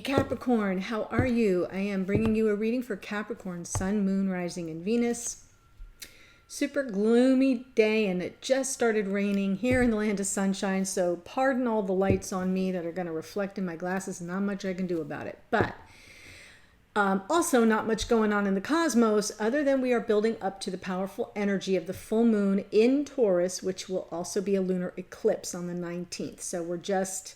Hey Capricorn, how are you? I am bringing you a reading for Capricorn, Sun, Moon, Rising, and Venus. Super gloomy day, and it just started raining here in the land of sunshine, so pardon all the lights on me that are going to reflect in my glasses. Not much I can do about it. But also not much going on in the cosmos other than we are building up to the powerful energy of the full moon in Taurus, which will also be a lunar eclipse on the 19th. So we're just...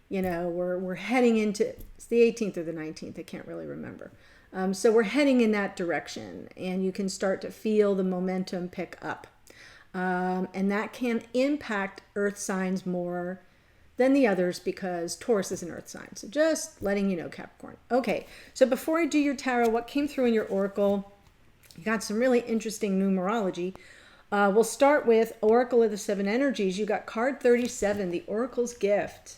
we're heading into, it's the 18th or the 19th, I can't really remember. So we're heading in that direction, and you can start to feel the momentum pick up. And that can impact earth signs more than the others because Taurus is an earth sign. So just letting you know, Capricorn. Okay, so before I do your tarot, what came through in your oracle? You got some really interesting numerology. We'll start with Oracle of the Seven Energies. You got card 37, the Oracle's Gift.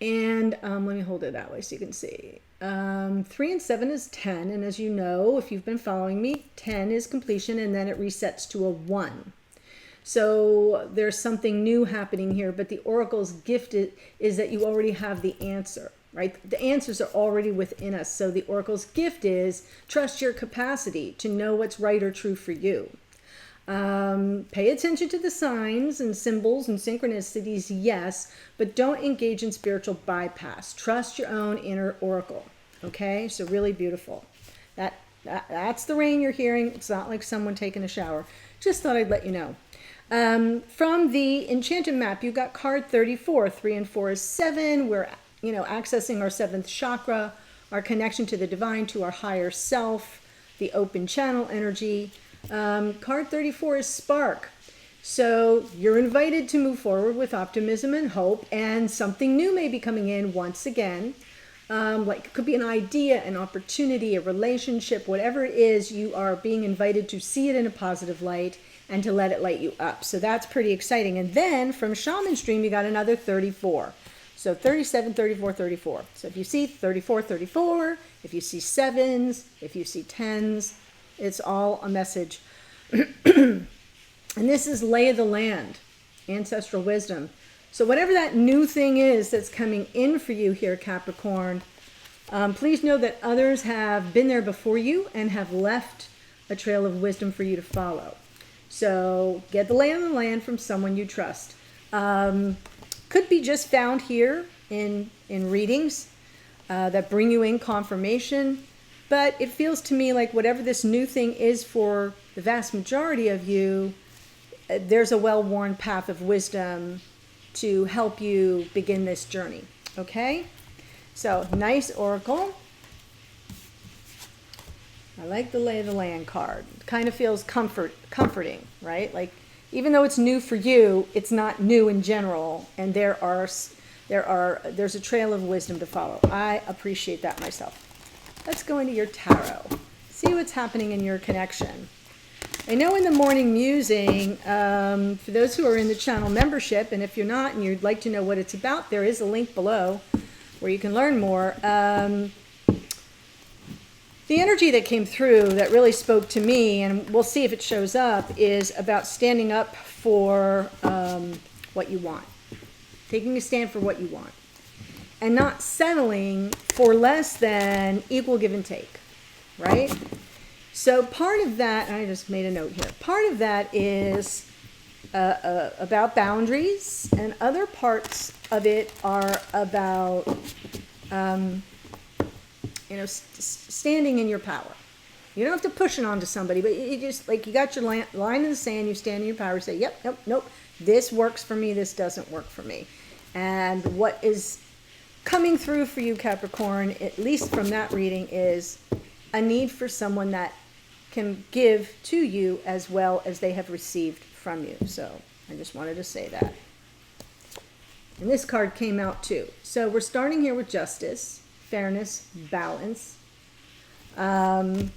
And let me hold it that way so you can see. 3 and 7 is 10. And as you know, if you've been following me, 10 is completion and then it resets to a 1. So there's something new happening here. But the Oracle's gift is that you already have the answer, right? The answers are already within us. So the Oracle's gift is trust your capacity to know what's right or true for you. Pay attention to the signs and symbols and synchronicities, yes, but don't engage in spiritual bypass. Trust your own inner oracle. Okay, so really beautiful. That's the rain you're hearing. It's not like someone taking a shower. Just thought I'd let you know. From the enchanted map, you got card 34. 3 and 4 is 7. We're accessing our 7th chakra, our connection to the divine, to our higher self, the open channel energy. Card 34 is spark. So you're invited to move forward with optimism and hope, and something new may be coming in once again. Like it could be an idea, an opportunity, a relationship, whatever it is, you are being invited to see it in a positive light and to let it light you up. So that's pretty exciting. And then from Shaman's Dream, you got another 34. So 37, 34, 34. So if you see 34, 34, if you see 7s, if you see 10s, it's all a message. And this is lay of the land, ancestral wisdom. So whatever that new thing is that's coming in for you here, Capricorn, please know that others have been there before you and have left a trail of wisdom for you to follow. So get the lay of the land from someone you trust. Could be just found here in readings that bring you in confirmation. But it feels to me like whatever this new thing is for the vast majority of you, there's a well-worn path of wisdom to help you begin this journey. Okay? So, nice oracle. I like the lay of the land card. It kind of feels comforting, right? Like, even though it's new for you, it's not new in general, and there's a trail of wisdom to follow. I appreciate that myself. Let's go into your tarot. See what's happening in your connection. I know in the morning musing, for those who are in the channel membership, and if you're not and you'd like to know what it's about, there is a link below where you can learn more. The energy that came through that really spoke to me, and we'll see if it shows up, is about standing up for what you want. Taking a stand for what you want. And not settling for less than equal give and take, right? So part of that, and I just made a note here, part of that is about boundaries, and other parts of it are about, standing in your power. You don't have to push it onto somebody, but you just, like, you got your line in the sand, you stand in your power, say, yep, nope, this works for me, this doesn't work for me. And what is coming through for you, Capricorn, at least from that reading, is a need for someone that can give to you as well as they have received from you. So I just wanted to say that. And this card came out too. So we're starting here with justice, fairness, balance. We'll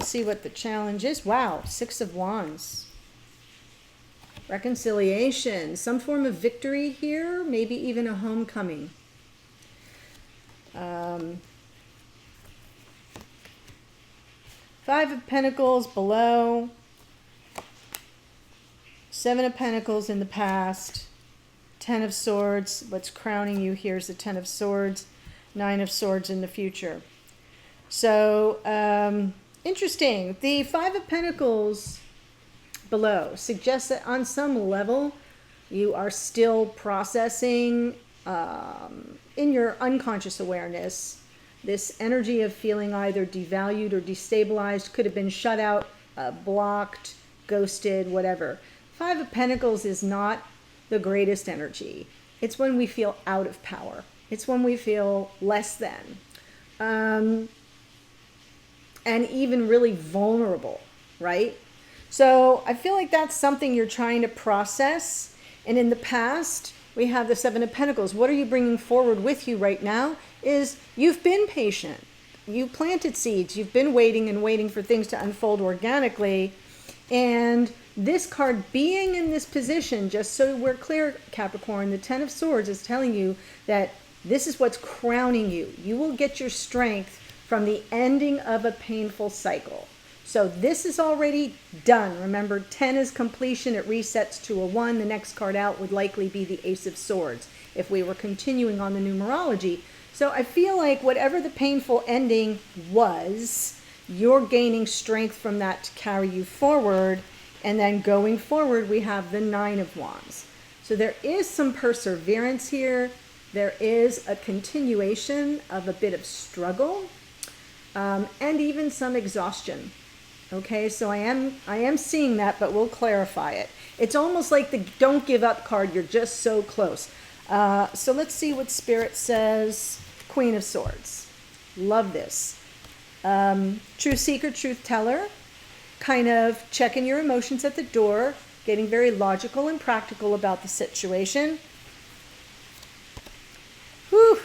see what the challenge is. Wow, 6 of Wands. Reconciliation, some form of victory here, maybe even a homecoming. 5 of Pentacles below, 7 of Pentacles in the past, 10 of Swords. What's crowning you here is the 10 of Swords. Nine of Swords in the future. So, interesting. The Five of Pentacles below suggests that on some level you are still processing in your unconscious awareness this energy of feeling either devalued or destabilized, could have been shut out, blocked, ghosted, whatever. Five of Pentacles is not the greatest energy. It's when we feel out of power. It's when we feel less than. And even really vulnerable, right? So I feel like that's something you're trying to process. And in the past, we have the Seven of Pentacles. What are you bringing forward with you right now is you've been patient. You planted seeds. You've been waiting and waiting for things to unfold organically. And this card being in this position, just so we're clear, Capricorn, the Ten of Swords is telling you that this is what's crowning you. You will get your strength from the ending of a painful cycle. So this is already done. Remember, 10 is completion. It resets to a 1. The next card out would likely be the Ace of Swords if we were continuing on the numerology. So I feel like whatever the painful ending was, you're gaining strength from that to carry you forward. And then going forward, we have the Nine of Wands. So there is some perseverance here. There is a continuation of a bit of struggle and even some exhaustion. Okay, so I am seeing that, but we'll clarify it. It's almost like the don't give up card. You're just so close. So let's see what Spirit says. Queen of Swords. Love this. Truth seeker, truth teller. Kind of checking your emotions at the door. Getting very logical and practical about the situation. Whew.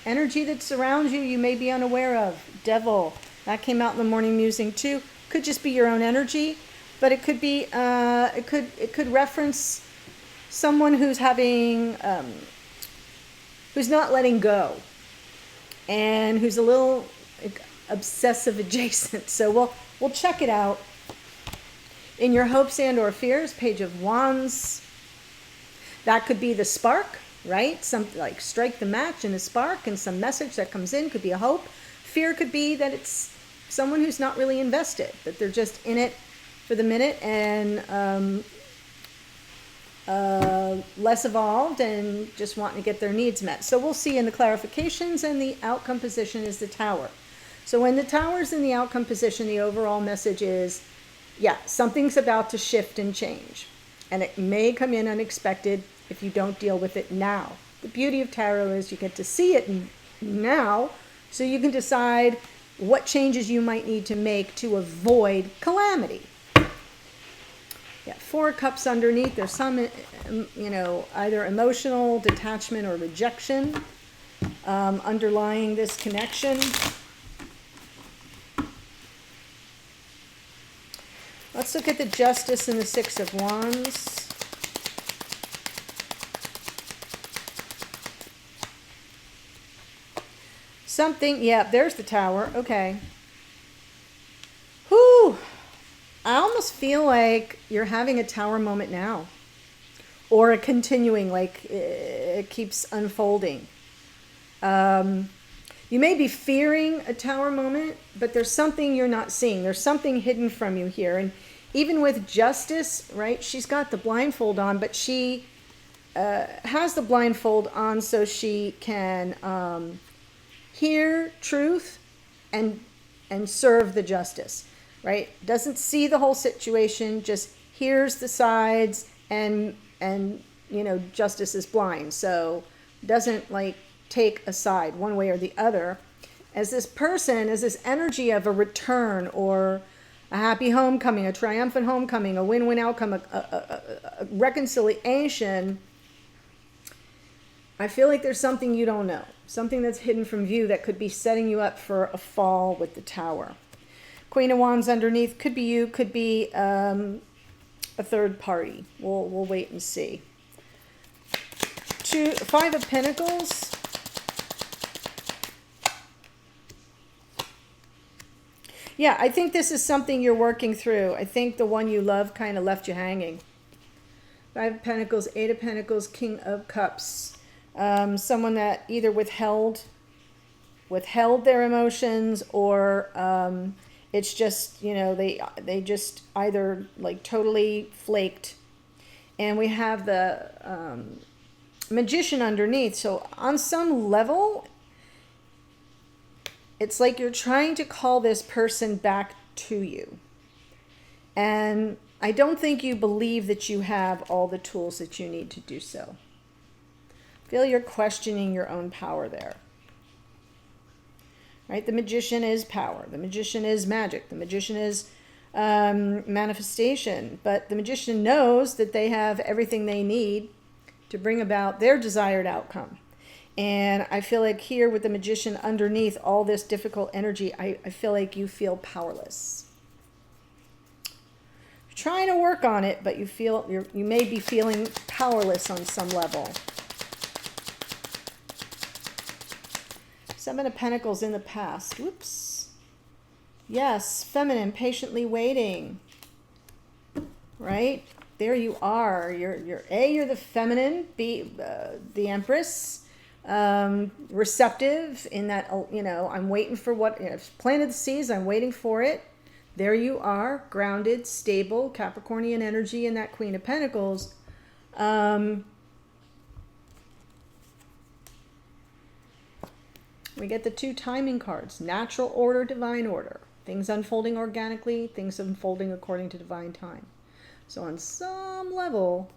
Energy that surrounds you, you may be unaware of. Devil. That came out in the morning musing too. Could just be your own energy, but it could be it could reference someone who's having who's not letting go and who's a little obsessive adjacent. So we'll check it out. In your hopes and or fears, Page of Wands. That could be the spark, right? Something like strike the match and a spark, and some message that comes in could be a hope. Fear could be that it's someone who's not really invested, that they're just in it for the minute and less evolved and just wanting to get their needs met. So we'll see in the clarifications, and the outcome position is the Tower. So when the Tower's in the outcome position, the overall message is, yeah, something's about to shift and change. And it may come in unexpected if you don't deal with it now. The beauty of tarot is you get to see it now, so you can decide what changes you might need to make to avoid calamity. Yeah, Four of Cups underneath. There's some, either emotional detachment or rejection underlying this connection. Let's look at the Justice and the Six of Wands. Something, yeah, there's the Tower. Okay. Whew. I almost feel like you're having a Tower moment now. Or a continuing, like it keeps unfolding. You may be fearing a Tower moment, but there's something you're not seeing. There's something hidden from you here. And even with Justice, right, she's got the blindfold on, but she has the blindfold on so she can hear truth and serve the justice, right? Doesn't see the whole situation, just hears the sides, and justice is blind, so doesn't like take a side one way or the other. As this person, as this energy of a return or a happy homecoming, a triumphant homecoming, a win-win outcome, a reconciliation, I feel like there's something you don't know, something that's hidden from view that could be setting you up for a fall with the Tower. Queen of Wands underneath, could be you, could be a third party. We'll wait and see. Five of Pentacles. Yeah, I think this is something you're working through. I think the one you love kind of left you hanging. Five of Pentacles, Eight of Pentacles, King of Cups. Someone that either withheld withheld their emotions, or it's just, you know, they just either like totally flaked. And we have the Magician underneath. So on some level, it's like you're trying to call this person back to you. And I don't think you believe that you have all the tools that you need to do so. I feel you're questioning your own power there. Right? The Magician is power. The Magician is magic. The Magician is manifestation. But the Magician knows that they have everything they need to bring about their desired outcome. And I feel like here with the Magician underneath all this difficult energy, I feel like you feel powerless. You're trying to work on it, but you may be feeling powerless on some level. Seven of Pentacles in the past. Whoops. Yes, feminine, patiently waiting. Right? There you are. You're the feminine, B, the Empress. Receptive in that, you know, I'm waiting for what, you know, planted the seeds, I'm waiting for it. There you are, grounded, stable, Capricornian energy in that Queen of Pentacles. We get the two timing cards, natural order, divine order. Things unfolding organically, things unfolding according to divine time. So on some level,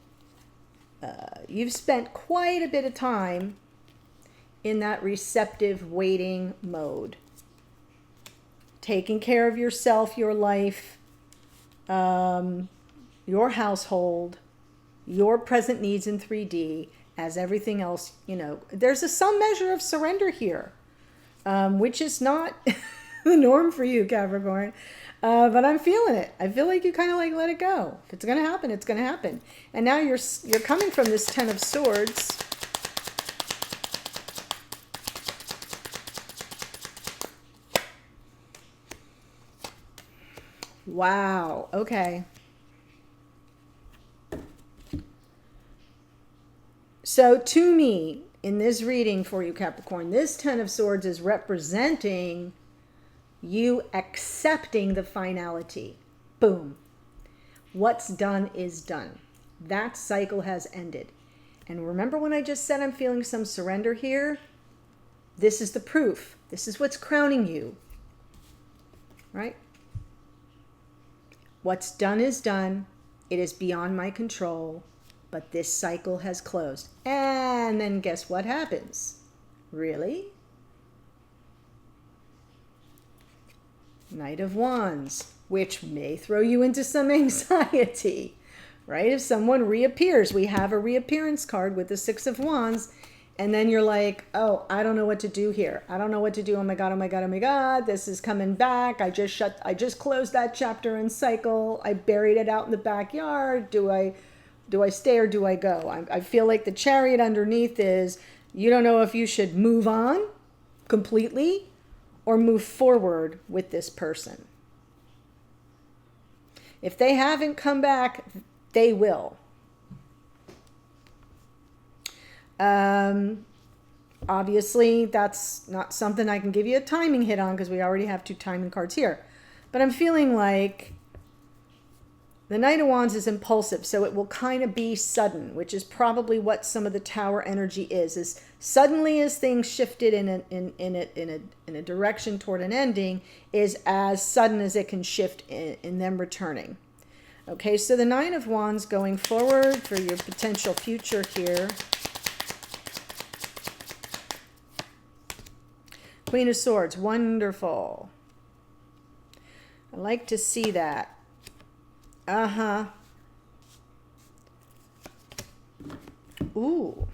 you've spent quite a bit of time in that receptive waiting mode. Taking care of yourself, your life, your household, your present needs in 3D, as everything else, you know. There's some measure of surrender here, which is not the norm for you, Capricorn. But I'm feeling it. I feel like you kind of like let it go. If it's going to happen, it's going to happen. And now you're coming from this Ten of Swords. Wow. Okay. So to me, in this reading for you, Capricorn, this Ten of Swords is representing you accepting the finality. Boom. What's done is done. That cycle has ended. And remember when I just said I'm feeling some surrender here? This is the proof. This is what's crowning you. Right? What's done is done. It is beyond my control. But this cycle has closed. And then guess what happens? Really? Knight of Wands, which may throw you into some anxiety, right? If someone reappears, we have a reappearance card with the Six of Wands, and then you're like, oh, I don't know what to do here. I don't know what to do. Oh my God, oh my God, oh my God. This is coming back. I just closed that chapter and cycle. I buried it out in the backyard. Do I stay or do I go? I feel like the Chariot underneath is, you don't know if you should move on completely or move forward with this person. If they haven't come back, they will. Obviously, that's not something I can give you a timing hit on because we already have two timing cards here. But I'm feeling like the Knight of Wands is impulsive, so it will kind of be sudden, which is probably what some of the Tower energy is suddenly as things shifted in a direction toward an ending, is as sudden as it can shift in them returning. Okay, so the Nine of Wands going forward for your potential future here. Queen of Swords, wonderful. I like to see that. Uh-huh. Ooh.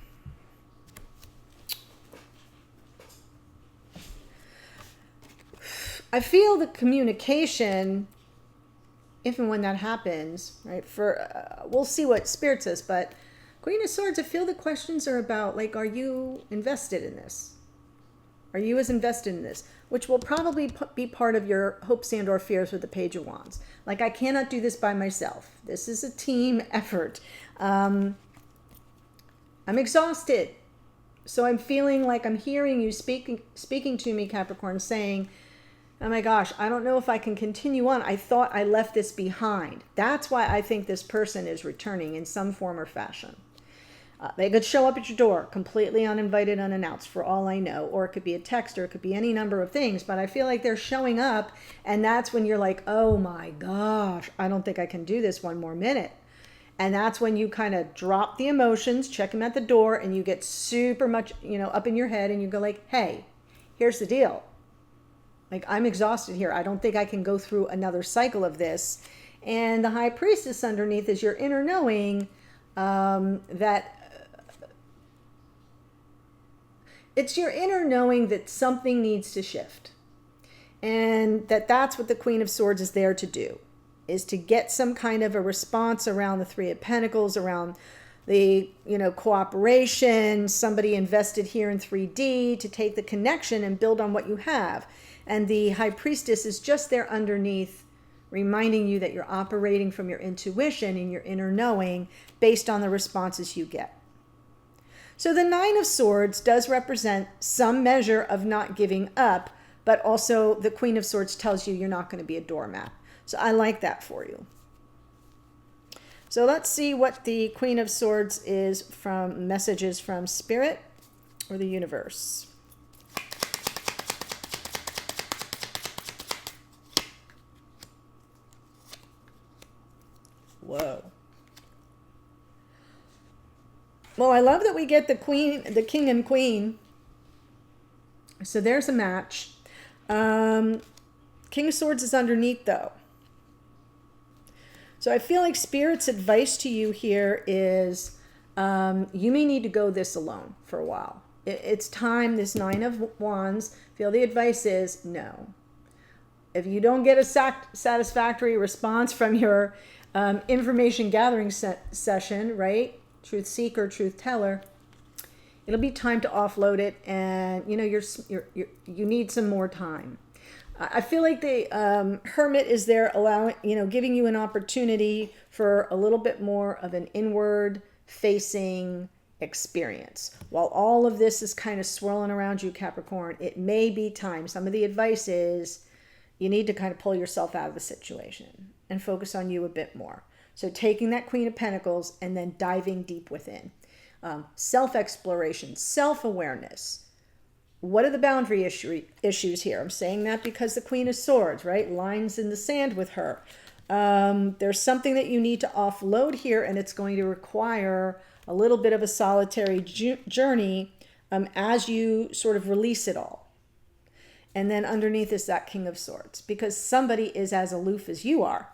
I feel the communication, if and when that happens, right? We'll see what Spirit says, but Queen of Swords, I feel the questions are about, like, are you invested in this? Are you as invested in this? Which will probably be part of your hopes and or fears with the Page of Wands. Like, I cannot do this by myself. This is a team effort. I'm exhausted. So I'm feeling like I'm hearing you speaking to me, Capricorn, saying, oh my gosh, I don't know if I can continue on. I thought I left this behind. That's why I think this person is returning in some form or fashion. They could show up at your door completely uninvited, unannounced, for all I know. Or it could be a text, or it could be any number of things. But I feel like they're showing up, and that's when you're like, oh my gosh, I don't think I can do this one more minute. And that's when you kind of drop the emotions, check them at the door, and you get super much, up in your head, and you go like, hey, here's the deal. Like, I'm exhausted here. I don't think I can go through another cycle of this. And the High Priestess underneath is your inner knowing that it's your inner knowing that something needs to shift. And that's what the Queen of Swords is there to do, is to get some kind of a response around the Three of Pentacles, around the, cooperation, somebody invested here in 3D to take the connection and build on what you have. And the High Priestess is just there underneath, reminding you that you're operating from your intuition and your inner knowing based on the responses you get. So the Nine of Swords does represent some measure of not giving up, but also the Queen of Swords tells you you're not going to be a doormat. So I like that for you. So let's see what the Queen of Swords is from messages from Spirit or the universe. Whoa. Well, I love that we get the king and queen. So there's a match. King of Swords is underneath though. So I feel like Spirit's advice to you here is you may need to go this alone for a while. It's time, this Nine of Wands, feel the advice is no. If you don't get a satisfactory response from your information gathering session, right? Truth seeker, truth teller, it'll be time to offload it, and you need some more time. I feel like the Hermit is there allowing, giving you an opportunity for a little bit more of an inward facing experience. While all of this is kind of swirling around you, Capricorn, it may be time. Some of the advice is you need to kind of pull yourself out of the situation and focus on you a bit more. So taking that Queen of Pentacles and then diving deep within. Self-exploration, self-awareness. What are the boundary issues here? I'm saying that because the Queen of Swords, right? Lines in the sand with her. There's something that you need to offload here, and it's going to require a little bit of a solitary journey as you sort of release it all. And then underneath is that King of Swords, because somebody is as aloof as you are.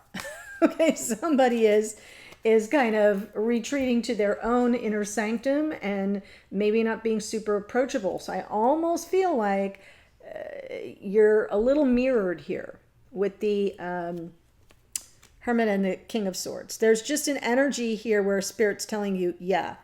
Okay, somebody is kind of retreating to their own inner sanctum and maybe not being super approachable. So I almost feel like you're a little mirrored here with the Hermit and the King of Swords. There's just an energy here where Spirit's telling you, yeah,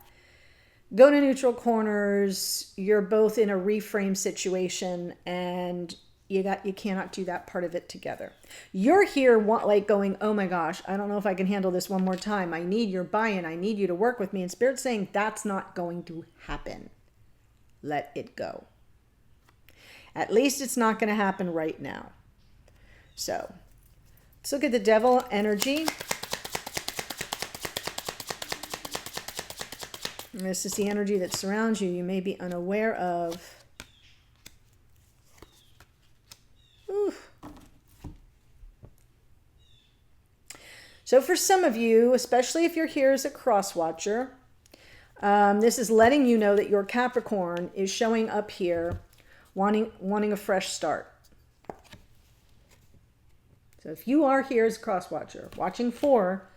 go to neutral corners. You're both in a reframe situation, and you cannot do that part of it together. You're here like going, oh my gosh, I don't know if I can handle this one more time. I need your buy-in. I need you to work with me. And Spirit's saying that's not going to happen. Let it go. At least it's not going to happen right now. So let's look at the Devil energy. And this is the energy that surrounds you. You may be unaware of. So for some of you, especially if you're here as a cross watcher, this is letting you know that your Capricorn is showing up here wanting a fresh start. So if you are here as a cross watcher, watching for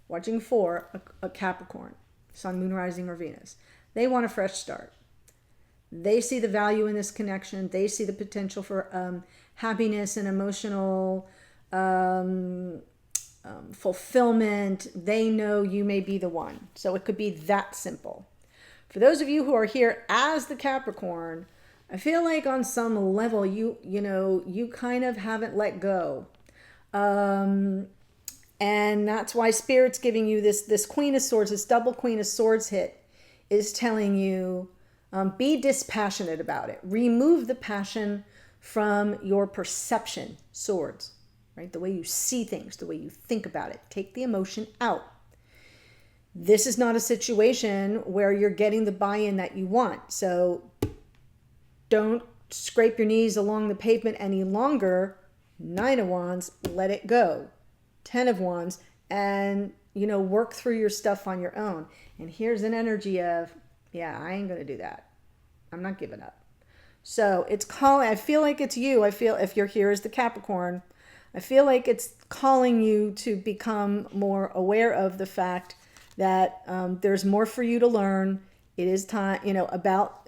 a Capricorn, Sun, Moon, Rising, or Venus, they want a fresh start. They see the value in this connection. They see the potential for happiness and emotional fulfillment. They know you may be the one. So it could be that simple. For those of you who are here as the Capricorn, I feel like on some level you kind of haven't let go. And that's why Spirit's giving you this Queen of Swords, this double Queen of Swords hit is telling you Be dispassionate about it. Remove the passion from your perception, swords, right? The way you see things, the way you think about it. Take the emotion out. This is not a situation where you're getting the buy-in that you want. So don't scrape your knees along the pavement any longer. 9 of Wands, let it go. 10 of Wands, and work through your stuff on your own. And here's an energy of, yeah, I ain't gonna do that. I'm not giving up. So it's calling. I feel like it's you. I feel, if you're here as the Capricorn, I feel like it's calling you to become more aware of the fact that there's more for you to learn. It is time, about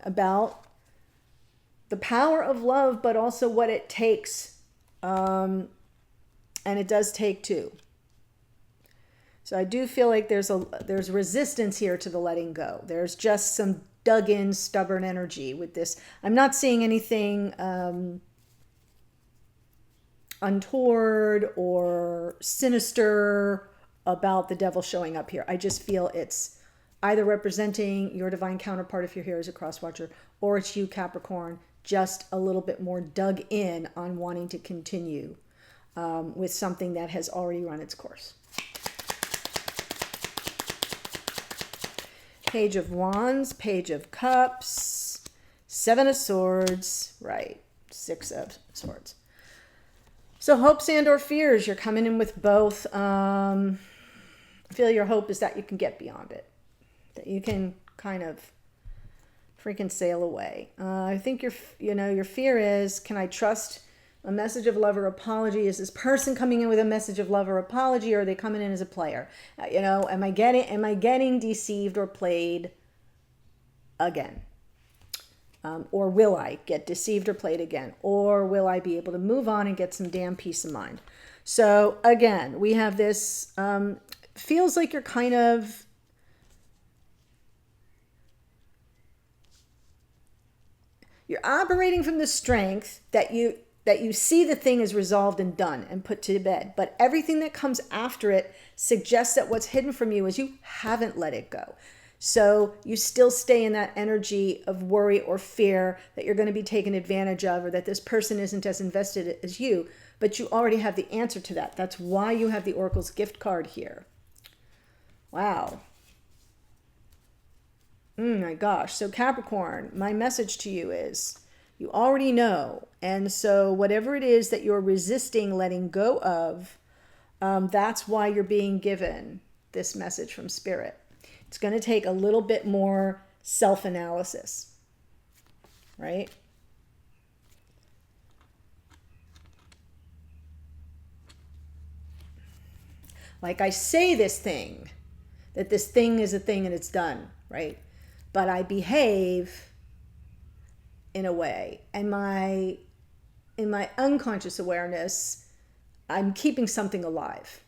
the power of love, but also what it takes. And it does take two. So I do feel like there's resistance here to the letting go. There's just some dug in, stubborn energy with this. I'm not seeing anything untoward or sinister about the devil showing up here. I just feel it's either representing your divine counterpart if you're here as a cross watcher, or it's you, Capricorn, just a little bit more dug in on wanting to continue with something that has already run its course. Page of Wands, Page of Cups, 7 of Swords, right, 6 of Swords. So hopes and or fears, you're coming in with both. I feel your hope is that you can get beyond it, that you can kind of freaking sail away. I think your fear is, can I trust a message of love or apology? Is this person coming in with a message of love or apology, or are they coming in as a player? Am I getting deceived or played again? Or will I get deceived or played again? Or will I be able to move on and get some damn peace of mind? So again, we have this, feels like you're kind of, you're operating from the strength that you see the thing is resolved and done and put to bed. But everything that comes after it suggests that what's hidden from you is you haven't let it go. So you still stay in that energy of worry or fear that you're going to be taken advantage of, or that this person isn't as invested as you, but you already have the answer to that. That's why you have the Oracle's gift card here. Wow. My gosh. So Capricorn, my message to you is, you already know. And so whatever it is that you're resisting letting go of, that's why you're being given this message from Spirit. It's going to take a little bit more self-analysis, right? Like I say this thing, that this thing is a thing and it's done, right? But I behave in a way, and in my unconscious awareness, I'm keeping something alive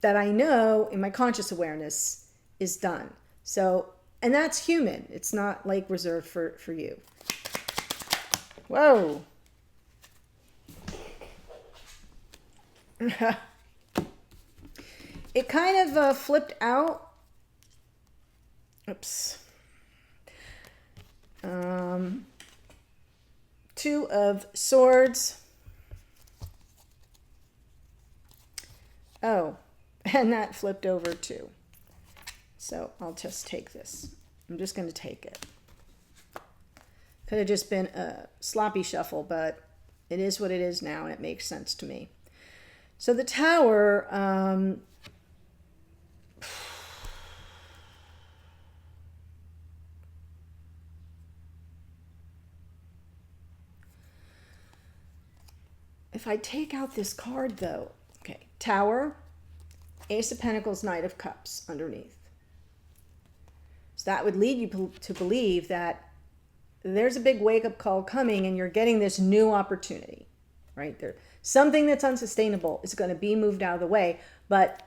that I know in my conscious awareness is done. So, and that's human. It's not like reserved for you. Whoa. It kind of flipped out. Oops. 2 of Swords. Oh, and that flipped over too. So I'll just take this. I'm just going to take it. Could have just been a sloppy shuffle, but it is what it is now, and it makes sense to me. So the Tower, if I take out this card though, okay, Tower, Ace of Pentacles, Knight of Cups underneath. So that would lead you to believe that there's a big wake-up call coming and you're getting this new opportunity, right? Something that's unsustainable is going to be moved out of the way, but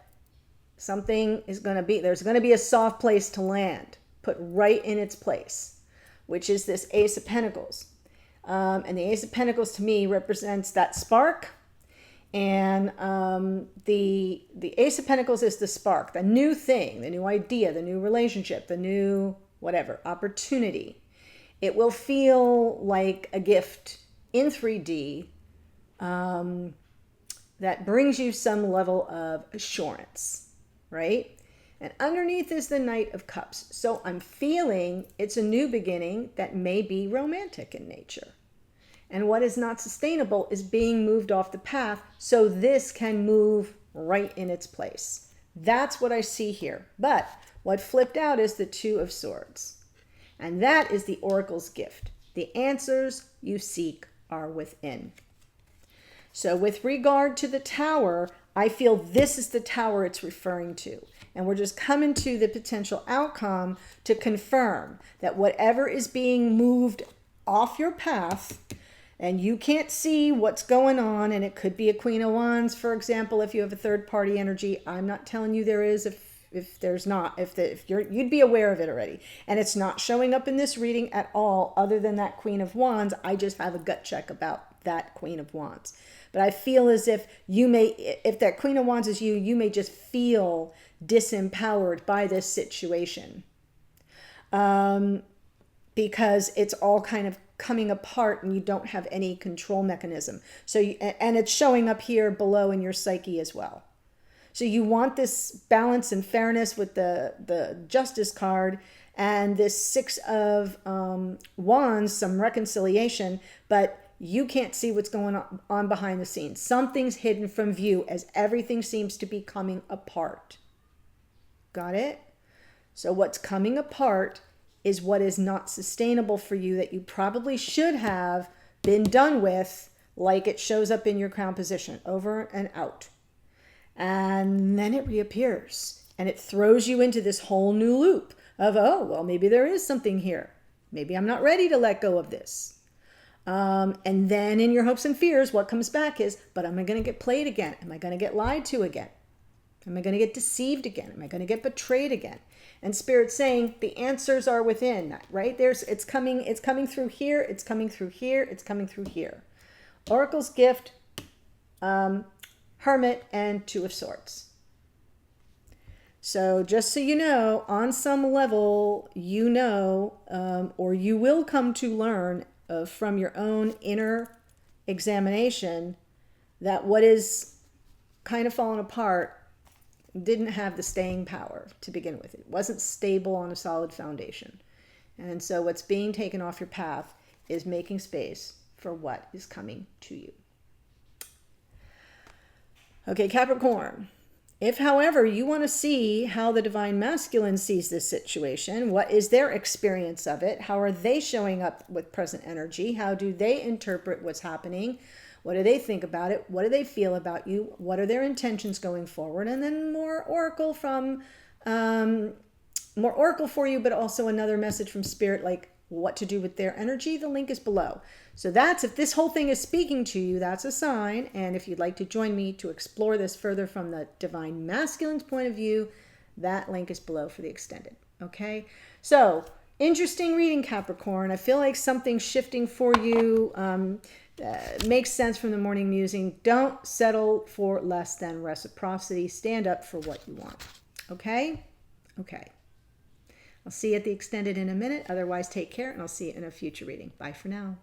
something is going to be, there's going to be a soft place to land, put right in its place, which is this Ace of Pentacles. And the Ace of Pentacles to me represents that spark. And the Ace of Pentacles is the spark, the new thing, the new idea, the new relationship, the new whatever, opportunity. It will feel like a gift in 3D that brings you some level of assurance, right? And underneath is the Knight of Cups. So I'm feeling it's a new beginning that may be romantic in nature. And what is not sustainable is being moved off the path so this can move right in its place. That's what I see here. But what flipped out is the Two of Swords. And that is the Oracle's gift. The answers you seek are within. So with regard to the Tower, I feel this is the Tower it's referring to. And we're just coming to the potential outcome to confirm that whatever is being moved off your path, and you can't see what's going on, and it could be a Queen of Wands, for example, if you have a third-party energy. I'm not telling you there is if there's not. If you'd be aware of it already. And it's not showing up in this reading at all other than that Queen of Wands. I just have a gut check about that Queen of Wands. But I feel as if you may, if that Queen of Wands is you, you may just feel disempowered by this situation. Because it's all kind of coming apart and you don't have any control mechanism. So and it's showing up here below in your psyche as well. So you want this balance and fairness with the Justice card and this Six of Wands, some reconciliation, but you can't see what's going on behind the scenes. Something's hidden from view as everything seems to be coming apart. Got it? So what's coming apart is what is not sustainable for you that you probably should have been done with, like it shows up in your crown position, over and out. And then it reappears and it throws you into this whole new loop of, oh, well, maybe there is something here. Maybe I'm not ready to let go of this. And then in your hopes and fears, what comes back is, but am I going to get played again? Am I going to get lied to again? Am I going to get deceived again? Am I going to get betrayed again? And Spirit's saying the answers are within, right? It's coming through here, it's coming through here, it's coming through here. Oracle's gift, Hermit, and Two of Swords. So just so you know, on some level, you know, or you will come to learn from your own inner examination that what is kind of falling apart didn't have the staying power to begin with. It wasn't stable on a solid foundation. And so what's being taken off your path is making space for what is coming to you. Okay, Capricorn. If, however, you want to see how the Divine Masculine sees this situation, what is their experience of it? How are they showing up with present energy? How do they interpret what's happening? What do they think about it? What do they feel about you? What are their intentions going forward? And then more oracle for you, but also another message from Spirit, like what to do with their energy. The link is below. So that's, if this whole thing is speaking to you, that's a sign. And if you'd like to join me to explore this further from the Divine Masculine's point of view, that link is below for the extended. Okay. So interesting reading, Capricorn. I feel like something's shifting for you. Makes sense from the morning musing. Don't settle for less than reciprocity. Stand up for what you want. Okay? Okay. I'll see you at the extended in a minute. Otherwise, take care, and I'll see you in a future reading. Bye for now.